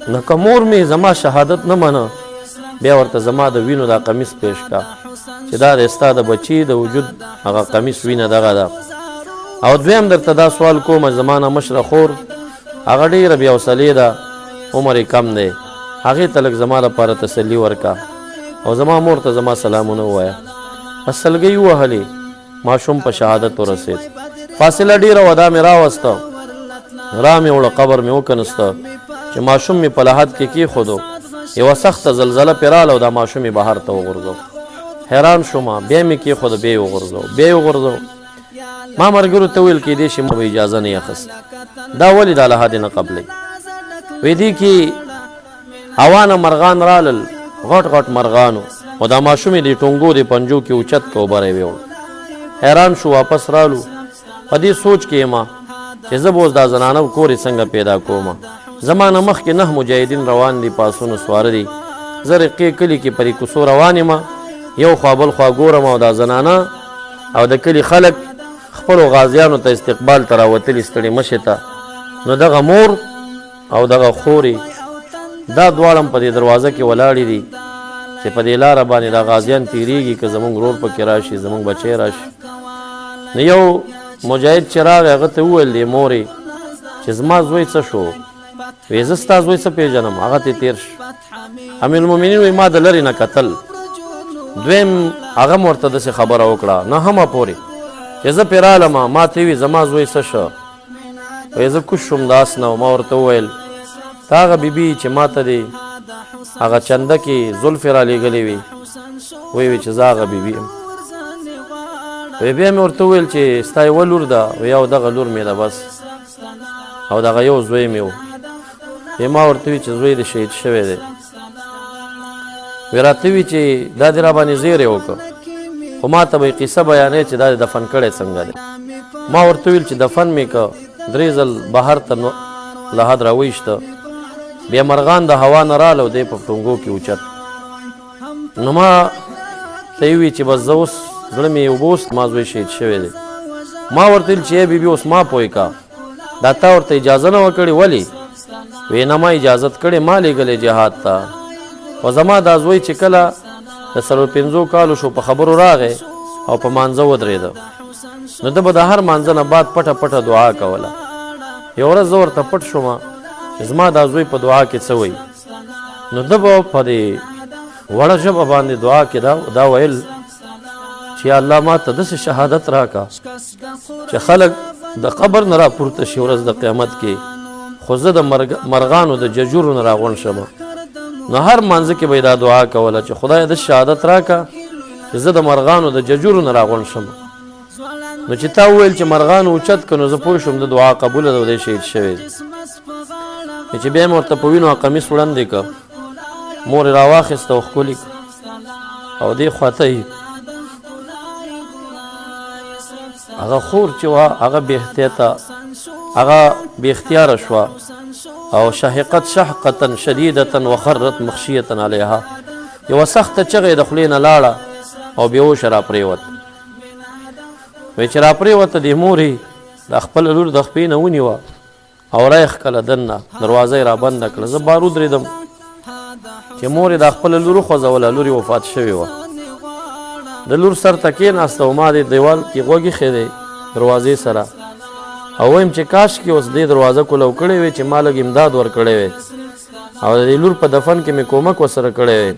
نو که مور مې زما شهادت نه منه بیا ورته زما د وینو دا قمیص پیش کا چې دا د ستا د بچي د وجود هغه قمیص وینه دغه ده. او دویم درته دا سوال کوم زما نه مشره خور هغه ډېره بې حوصلې ده عمر یې کم دی هغې ته لږ زما لپاره تسلي ورکه او زما مور ته زما سلامونه ووایه. بس سلګۍ ووهلې ماشوم په شهادت ورسېد. فاصله ډېره وه دا مې راوسته را مې وړه قبر مې وکنسته چې ماشوم مې په لحد کې کېښودو یوه سخته زلزله پرې راله او دا ماشوم یې بهر ته وغورځو. حیران شوم بیا مې کېښوده بیا یې وغورځو بیا یې وغورځو. ما ملګرو ته ویل کېدای شي ما به اجازه نه اخیست دا ولې دا لحد نه قبلوي وی دې کې هوانه مرغان رالل غټ غټ مرغانو او دا ماشوم یې د ټونګو د پنجو کې اوچت که اوبه راویوړ. حیران شو واپس رالو په دې سوچ کې یم چې زه به اوس دا زنانه کور یې څنګه پیدا کوم. زما نه مخکې 9 مجاهدین روان دي پاسونو سواره دي زه رقې کلي کې پرې کوڅو روان یم یو خوا بل خوا ګورم او دا زنانه او د کلي خلک خپلو غازیانو ته استقبال ته راوتلي ستړي مشې ته. نو دغه مور او دغه خورې دا دواړه هم په دې دروازه کې ولاړې دي چې په دې لاره باندې دا غازیان تېرېږي که زموږ ورور پکې راشي زموږ بچی راشي. نو یو مجاهد چې راغی هغه ته وویل دې مورې چې زما زوی څه شو وی زه ستا زوی څه پېژنم هغه ته تېر شو. امیرالمؤمنین وایي ما د لرې نه کتل. دویم هغه م ورته داسې خبره وکړه نه همه پورې چې زه پرې رالم ما ته وي زما زوی څه شه وایي زه کوش شوم د اس نه. ما ورته وویل تا هغه بیبي چې ما ته دې هغه چنده کې زلفې رالیږلې وي ویې چې زه هغه بیبي یم. بیا مې ورته وویل چې ستا یوه لور ده وی او دغه لور مې ده بس او دغه یو زوی مې و. ما ورته وی چې زوی دې شهید شوی دی وی راته وی چې دا دې را باندې زیری وکړه خو ما ته به یې قصه بیانوي چې دا دې دفن کړی څنګه دی. ما ورته ویل چې دفن مې که 3 ځل بهر ته لحد راویشته بیا مرغان د هوا نه راله او دی په ټونګو کې اوچت. نو ما ته یې وی چې بس زه اوس زړه مې اوبوست ما زوی شهید شوی دی. ما ورته ویل چې ای بیبي اوس ما پوه کا دا تا ورته اجازه نه وکړې ولې وی نه ما اجازت کړې ما لېږلې جهاد ته خو زما دا زوی چې کله د 45 کالو شو په خبرو راغی او په مانځه ودرېده نو ده به د هر مانځه نه بعد پټه پټه دعا کوله. یو ورځ زه ورته پټ شوم چې زما دا زوی په دعا کې څه وایي نو ده به په دې وړه ژبه باندې دعا کې دا ویل چې الله ما ته داسې شهادت راکړه چې خلک د قبر نه راپورته شي ورځ د قیامت کې خو زه د مرغانو د ججورو نه راغونډ شم. نو هر مانځه کې به یې دا دعا کوله چې خدای د شهادت راکړه چې زه د مرغانو د ججورو نه راغونډ شم. نو چې تا وویل چې مرغانو اوچت که نو زه پوه شوم د دعا قبوله ده او دی شهید شوی دی. چې بیا مې ورته په وینو قمیص وړاندې که مور یې راواخېسته او ښکلي او دې خواته یې هغه خور چې وه هغه بې احتیاطه هغه بې اختیاره شوه او شهقت شهقة شدیدة وخرت مخشیة علیها یوه سخته چغه یې د خولې نه لاړه او بېهوشه راپرېوت. وایي چې راپرېوته دې مورې د خپله لور د خپې نه ونیوه او را یې ښکله دننه دروازه یې رابنده کړه. زه بار ودرېدم چې مور یې د خپله لور وخوځوله لور یې وفات شوې وه. د لور سر ته کېناسته او ما دې دیوال کې غوږ ایښی دی دروازې سره او وایم چې کاش کې اوس دې دروازه کولو کړی وی چې ما لږ امداد ورکړی وی او د دې لور په دفن کې مې کومک ورسره کړی وی.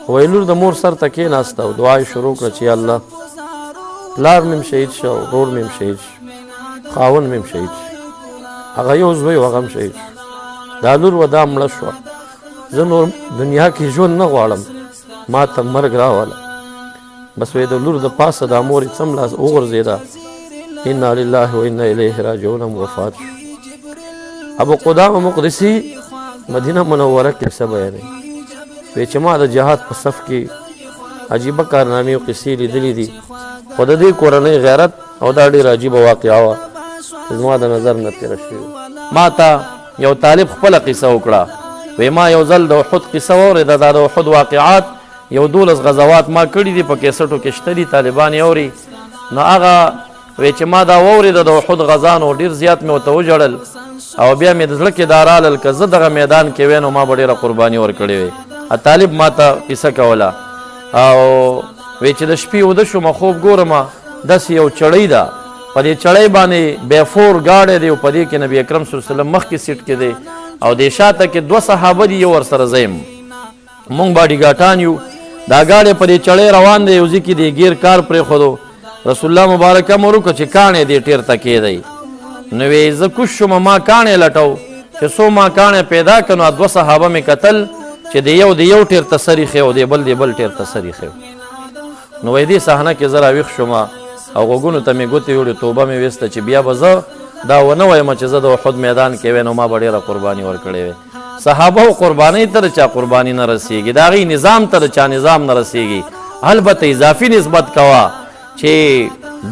وایي لور د مور سر ته کېناسته او دعا یې شروع کړه چې الله پلار مې هم شهید شو ورور مې هم شهید شو خاوند مې هم شهید شو هغه یو زوی و هغه هم شهید شو دا لور و دا مړه شوه زه نور دنیا کې ژوند نه غواړم ما ته مرګ راوله. بس وایي د لور د پاسه دا مور یې څملاس وغورځېده انا لله و انا الیه راجعون وفات شو. ابو قدامه مقدسي مدینه منوره کې څه بیانوي وایي چې ما د جهاد په صف کې عجیبه کارنامې او قصې لیدلې دي خو د دې کورنۍ غیرت او دا ډېره عجیبه واقعه وه زما د نظر نه تېره شوې. ما ته یو طالب خپله قصه وکړه وایي ما یو ځل د احد قصه واورېده دا د احد واقعات یو 12 غزوات ما کړي دي په کیسټو کې شته دي طالبان یې اوري نو هغه وی چې ما دا واورېده د احد غزا نو ډېر زیات مې ورته وژړل او بیا مې د زړه کې دا رالل که زه دغه میدان کې وی نو ما به ډېره قرباني ورکړې وی. طالب ما ته کیسه کوله او وی چې د شپې وده شومه خوب ګورمه داسې یو چړۍ ده په دې چړۍ باندې بیفور ګاډی دی او په دې کې نبي اکرم صلی الله علیه وسلم مخکې سیټ کې دی او دې شاته کې 2 صحابه دي یو ورسره زه یم مونږ باډي ګاټان یو دا ګاډی په دې چړۍ روان دی یو ځای کې دې ګیر کار پرېښودو رسول الله مبارک امر وکړه چې کاڼی دې ټیر ته کېدی نو وی زه کوش شوم ما کاڼی لټو چې څو ما کاڼی پیدا کړ نو 2 صحابه مې کتل چې د یو ټیر ته سر ایښی او د بل ټیر ته سر ایښی نو وی دې صحنه کې زه راویښ شوم او غوږونو ته مې ګوتې وړې توبه مې ویسته چې بیا به زه دا ونه وایم چې زه د احد میدان کې وی نو ما به ډېره قرباني ورکړې وی. صحابه قربانۍ ته د چا قرباني نه رسېږي د هغې نظام ته د چا نظام نه رسېږي البته اضافي نسبت کوه چې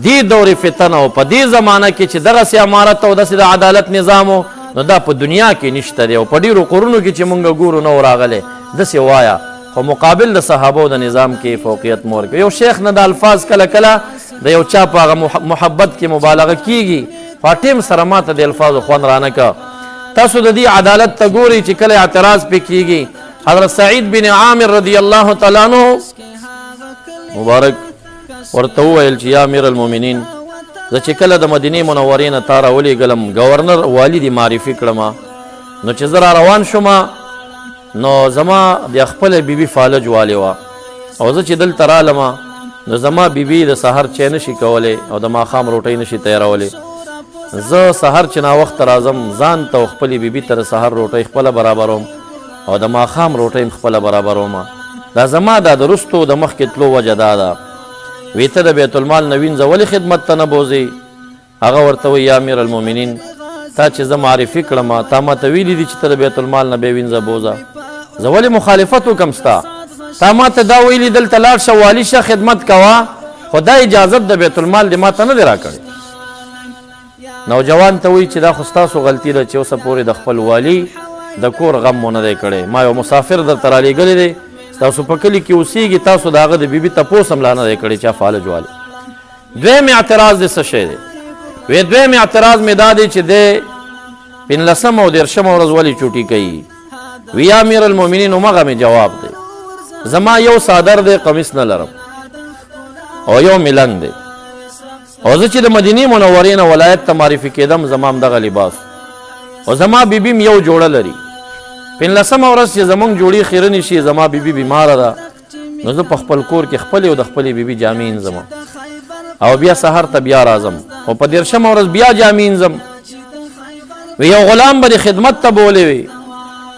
دې دور فتن او په دې زمانه کې چې دغسې امارت او داسې د عدالت نظام نو دا په دنیا کې نشته دی او په ډېرو قرونو کې چې مونږ ګورو نه راغلی داسې وایه خو مقابل د صحابو د نظام کې فوقیت مور کوي. یو شیخ نه د الفاظ کله کله د یو چا په هغه محبت کې مبالغه کیږي خو ټیم سره ماته د الفاظو خوند رانه که تاسو د دې عدالت ته ګورئ چې کله اعتراض پې کیږي حضرت سعید بن عامر رضی الله تعالی عنہ مبارک ورته وویل چې یا امیر المؤمنین زه چې کله د مدینې منورې نه تا راولېږلم ګورنر والي دې معرفي کړم نو چې زه را روان شوم نو زما د خپله بیبي فالج والې وه او زه چې دلته رالم نو زما بیبي د سهار چای نشي کولی او د ماښام روټۍ نشي تیارولی زه سهار چې ناوخته راځم ځان ته او خپلې بیبي ته د سهار روټۍ خپله برابروم او د ماښام روټۍ م خپله برابروم دا زما دا د رستو د مخکې تلو وجه دا ده وی ته د بیت المال نه وینځه ولې خدمت ته نه بوځې هغه ورته وایي یا امیر المؤمنین تا چې زه معرفي کړم تا ما ته ویلي دي چې ته د بیت المال نه بې وینځه بوځه زه ولې مخالفت وکړم ستا تا ما ته دا ویلي دلته لاړ شه والي شه خدمت کوه خو دا اجازت د بیت المال دې ما ته نه دی راکړی نوجوان ته وایي چې دا خو ستاسو غلطي ده چې اوسه پورې د خپل والي د کور غم مو نه دی کړی ما یو مسافر درته رالیږلی دی تاسو په کلي کې اوسېږي تاسو د هغه د بیبي تپوس هم لا نه دی کړی چا فالج والي. دویم اعتراض دی څه شی دی وی دویم اعتراض مې دا دی چې دی 15 او 13 ورځ ولې چوټي کوي وی یا امیر المؤمنین همغه مې جواب دی زما یو صادر دی قمیص نه لرم او یو ملنګ دی او زه چې د مدینې منورې نه ولایت ته معرفي کېدم زما همدغه لباس او زما بیبي م یو جوړه لري 15 ورځ چې زمونږ جوړې خیرنې شي زما بیبي بیماره ده نو زه په خپل کور کې خپلې او د خپلې بیبي جامې انځم او بیا سهار ته بیا راځم او په 13 ورځ بیا جامې انځم وی یو غلام به خدمت ته بولې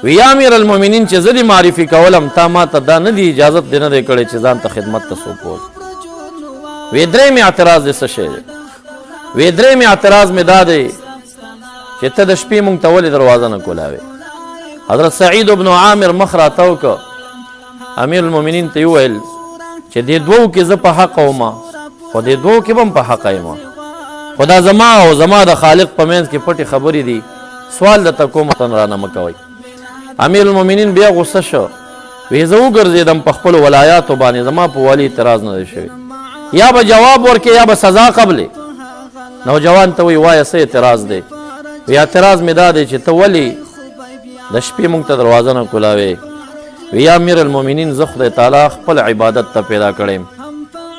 وی یا امیر المؤمنین چې زه دې معرفي کولم تا ما ته دا نه دی اجازت دې نه دی کړی چې ځان ته خدمت ته څوک ووځي. وی درېیم اعتراض دې څه شی دی وی درېیم اعتراض مې دا دی چې ته د شپې مونږ ته ولې دروازه نه کولاوې حضرت سعید بن عامر مخ راته وکړه امیر المؤمنین ته یې وویل چې دې دوو کې زه په حق وم خو دې دوو کې به هم په حقه یم خو دا زما او زما د خالق په منځ کې پټې خبرې دي سوال درته کوم رانه مه کوئ. امیر المؤمنین بیا غصه شو وی زه وګرځېدم په خپلو ولایاتو باندې زما په والي اعتراض نه دی شوی یا به جواب ورکې یا به سزا قبلې. نوجوان ته وایي وایه څه اعتراض دی وی اعتراض مې دا دی چې ته ولې د شپې مونږ ته دروازه نه کولاوې وی یا امیر المؤمنین زه خدای تعالی خپل عبادت ته پیدا کړی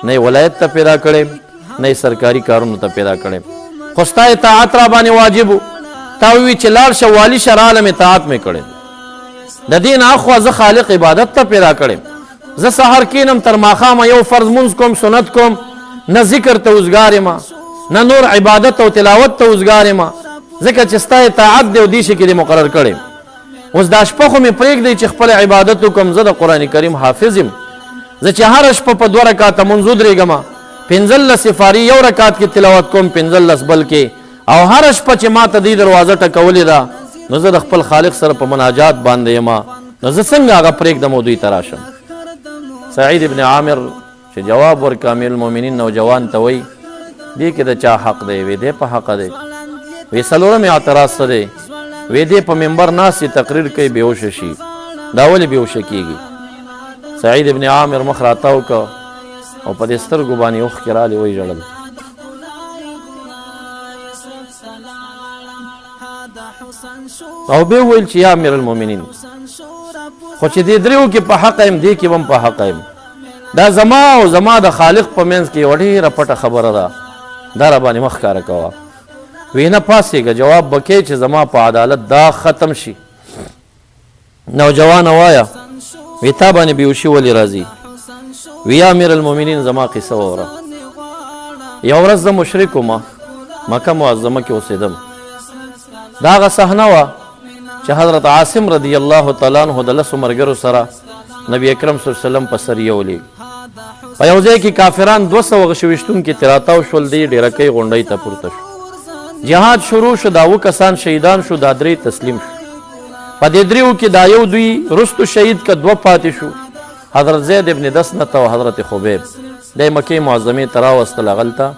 نه ولایت ته پیدا کړی نه سرکاري کارونو ته پیدا کړی خو ستا اطاعت را باندې واجب و تا ووي چې لاړ شه والي شه راغلم اطاعت مې کړی د دې نه اخوا زه خالق عبادت ته پیدا کړی زه سحر کینم تر ماښامه یو فرض مونځ کوم سنت کوم نه ذکر ته اوزګار یم نه نور عبادت او تلاوت ته اوزګار یم ځکه چې ستا اطاعت دی او دې شي کې دې مقرر کړی اوس دا شپه خو مې پرېږدئ چې خپل عبادت وکړم زه د قرآن کریم حافظ یم زه چې هره شپه په 2 رکاته مونځ ودرېږم 15 سفاري یو رکات کې تلاوت کوم 15 بل کې او هره شپه چې ما ته دې دروازه ټکولې ده نو زه د خپل خالق سره په مناجات باندې یم نو زه څنګه هغه پرېږدم او دوی ته راشم. سعید ابن عامر چې جواب ورکړ امیر المؤمنین نوجوان ته وایي دې کې د چا حق دی وی دې په حقه دی وی څلورم اعتراض څه دی وی دې په منبر ناستې تقریر کوي بېهوشه شي دا ولې بېهوشه کېږي. سعید ابن عامر مخ راته وکړه او په دې سترګو باندې اوښکې رالې ویې ژړل او به ویل چې یا امیر المؤمنین خو چې دې دریو کې په حق ایم دې کې هم په حق ایم دا زما او زما د خالق په منځ کې یوه ډېره پټه خبره ده دا را باندې مخ ښکاره کوه وی نه پاسېږه جواب به کې چې زما په عدالت دا ختم شي نوجوانه وایه وی تا باندې بیهوشي ولې راځي وی یا امیر المؤمنین زما قصه واوره یو ورځ زه مشرک ومه مکه معظمه کې اوسېدم دا هغه صحنه وه چې حضرت عاصم رضی الله تعالی عنه د لسو ملګرو سره نبی اکرم صلی الله علیه وسلم په سریه ولېږي په یو ځای کې کافران 226 کې تراتاو شول دی ډیرکۍ غونډۍ ته پورته شو جهاد شروع شو دا اووه کسان شهیدان شو دا درې تسلیم شو په دې دریو کې دا یو دوی رستو شهید که دوه پاتې شو حضرت زید ابن دسنته او حضرت خبیب دی مکې معظمې ته راوستل هغلته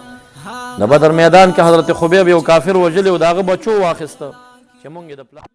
د بدر میدان کې حضرت خبیب یو کافر وژلی و د هغه بچو واخیسته چې مونږ یې د